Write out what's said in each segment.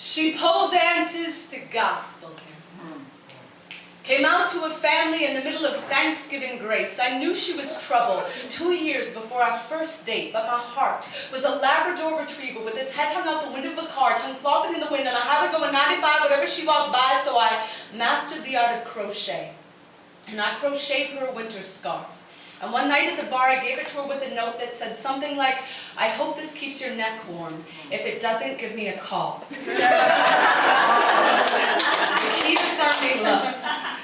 She pole dances to gospel hymns. Came out to a family in the middle of Thanksgiving grace. I knew she was trouble 2 years before our first date, but my heart was a Labrador retriever with its head hung out the window of a car, tongue flopping in the wind, and I had her going 95 whenever she walked by, so I mastered the art of crochet. And I crocheted her a winter scarf. And one night at the bar, I gave it to her with a note that said something like, "I hope this keeps your neck warm. If it doesn't, give me a call." The key to finding love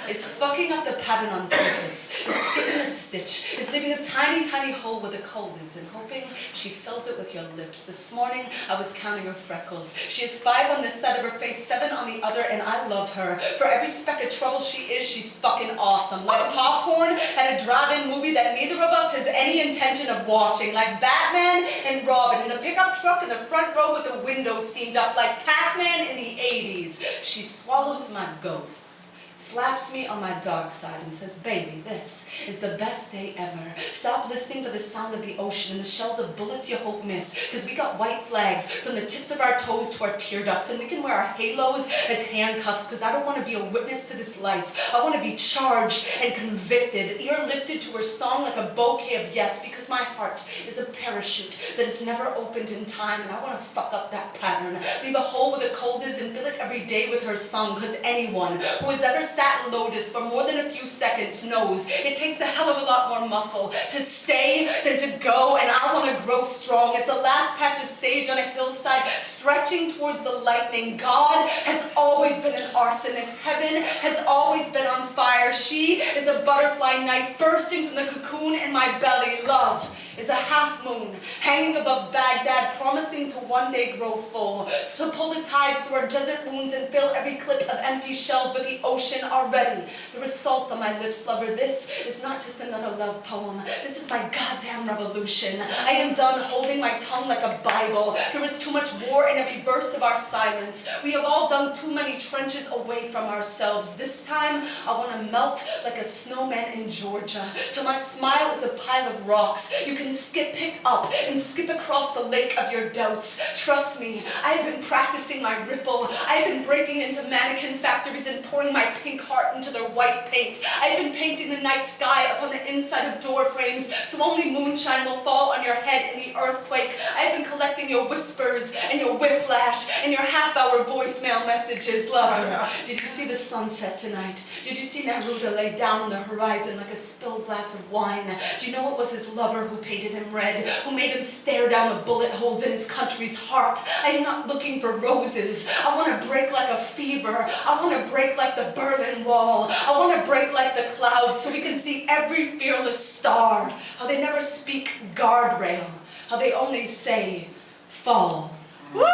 is fucking up the pattern on purpose, is skipping a stitch, is leaving a tiny, tiny hole where the cold is and hoping she fills it with your lips. This morning, I was counting her freckles. She has 5 on this side of her face, 7 on the other, and I love her. For every speck of trouble she is, she's fucking awesome. Like popcorn at a drive-in movie that neither of us has any intention of watching. Like Batman and Robin in a pickup truck in the front row with the windows steamed up. Like Pac-Man in the 80s. She swallows my ghost, slaps me on my dark side and says, "Baby, this is the best day ever. Stop listening to the sound of the ocean and the shells of bullets you hope miss, because we got white flags from the tips of our toes to our tear ducts, and we can wear our halos as handcuffs, because I don't want to be a witness to this life. I want to be charged and convicted." Ear lifted to her song like a bouquet of yes, because my heart is a parachute that is never opened in time, and I want to fuck up that pattern. Leave a hole where the cold is and fill it every day with her song, because anyone who has ever sat in lotus for more than a few seconds knows it takes a hell of a lot more muscle to stay than to go, and I want to grow strong as the last patch of sage on a hillside stretching towards the lightning. God has always been an arsonist. Heaven has always been on fire. She is a butterfly knife bursting from the cocoon in my belly. Love is a half moon hanging above Baghdad, promising to one day grow full, to pull the tides through our desert wounds and fill every clip of empty shells with the ocean already. There is salt on my lips, lover. This is not just another love poem. This is my goddamn revolution. I am done holding my tongue like a Bible. There is too much war in every verse of our silence. We have all dug too many trenches away from ourselves. This time, I want to melt like a snowman in Georgia, till my smile is a pile of rocks. You can pick up and skip across the lake of your doubts. Trust me, I have been practicing my ripple. I have been breaking into mannequin factories and pouring my pink heart into their white paint. I have been painting the night sky up on the inside of door frames so only moonshine will fall on your head in the earthquake. I have been collecting your whispers and your whiplash and your half-hour voicemail messages. Lover, did you see the sunset tonight? Did you see Neruda lay down on the horizon like a spilled glass of wine? Do you know it was his lover who painted him red, who made him stare down the bullet holes in his country's heart? I am not looking for roses. I want to break like a fever. I want to break like the Berlin Wall. I want to break like the clouds so we can see every fearless star. How they never speak guardrail. How they only say fall. Woo!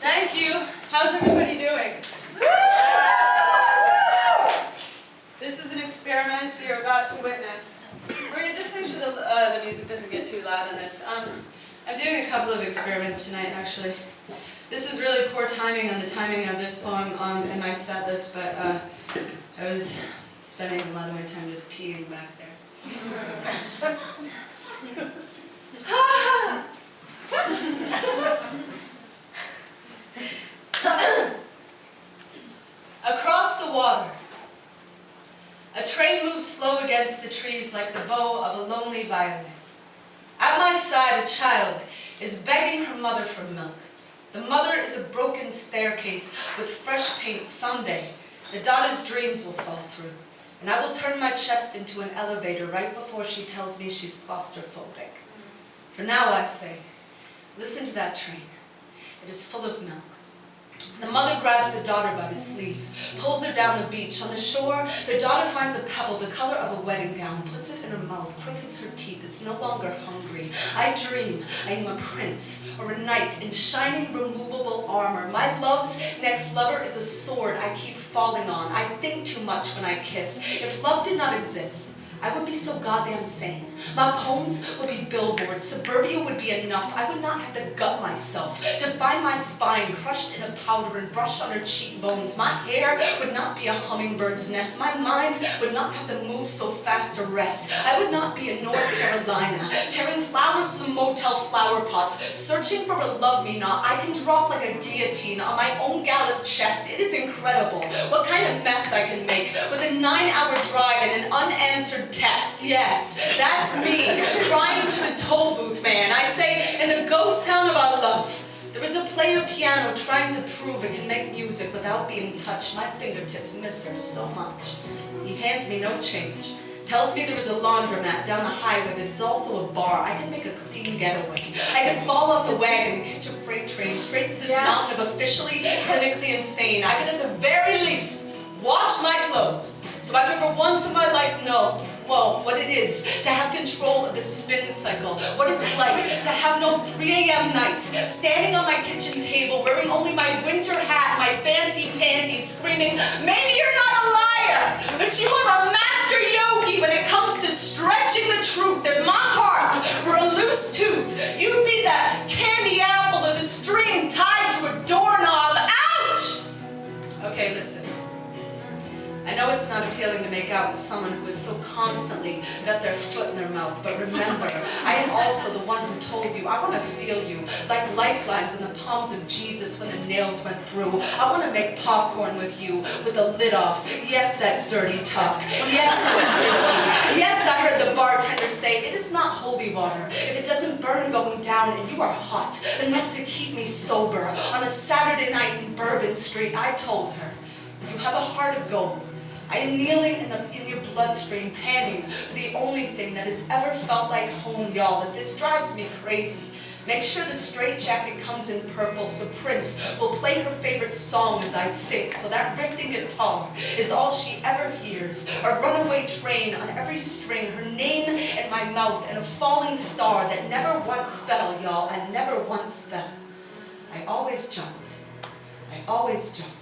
Thank you. How's everybody doing? This is an experiment you're about to witness. Maria, just make sure the music doesn't get too loud on this. I'm doing a couple of experiments tonight, actually. This is really poor timing on the timing of this poem in my set list, but I was spending a lot of my time just peeing back there. Across the water, a train moves slow against the trees like the bow of a lonely violin. At my side, a child is begging her mother for milk. The mother is a broken staircase with fresh paint. Someday, the daughter's dreams will fall through, and I will turn my chest into an elevator right before she tells me she's claustrophobic. For now, I say, listen to that train. It is full of milk. The mother grabs the daughter by the sleeve, pulls her down the beach. On the shore, the daughter finds a pebble the color of a wedding gown, puts it in her mouth, crookens her teeth, is no longer hungry. I dream I am a prince or a knight in shining removable armor. My love's next lover is a sword I keep falling on. I think too much when I kiss. If love did not exist, I would be so goddamn sane. My poems would be billboards, suburbia would be enough. I would not have to gut myself to find my spine crushed in a powder and brushed on her cheekbones. My hair would not be a hummingbird's nest. My mind would not have to move so fast to rest. I would not be in North Carolina, tearing flowers from motel flower pots, searching for a love-me-not. I can drop like a guillotine on my own gallop chest. It is incredible what kind of mess I can make with a 9-hour drive and an unanswered text. Yes, that's me, crying to the toll booth man. I say, in the ghost town of our love, there is a player piano trying to prove it can make music without being touched. My fingertips miss her so much. He hands me no change. Tells me there is a laundromat down the highway that is also a bar. I can make a clean getaway. I can fall off the wagon and catch a freight train straight to this mountain of officially, clinically insane. I can at the very least wash my clothes so I can for once in my life know, well, what it is to have control of the spin cycle, what it's like to have no 3 a.m. nights, standing on my kitchen table, wearing only my winter hat, my fancy panties, screaming, maybe you're not a liar, but you are a master yogi when it comes to stretching the truth. If my heart were a loose tooth, you'd be the candy apple or the string tied to a doorknob. Ouch! Okay, listen. I know it's not appealing to make out with someone who has so constantly got their foot in their mouth, but remember, I am also the one who told you, I want to feel you, like lifelines in the palms of Jesus when the nails went through. I want to make popcorn with you, with the lid off. Yes, that's dirty talk. Yes, I'm yes, I heard the bartender say, it is not holy water if it doesn't burn going down, and you are hot enough to keep me sober. On a Saturday night in Bourbon Street, I told her, you have a heart of gold. I am kneeling in your bloodstream, panting for the only thing that has ever felt like home, y'all. If this drives me crazy, make sure the straitjacket comes in purple so Prince will play her favorite song as I sing, so that ripping guitar is all she ever hears. A runaway train on every string, her name in my mouth, and a falling star that never once fell, y'all. I never once fell. I always jumped. I always jumped.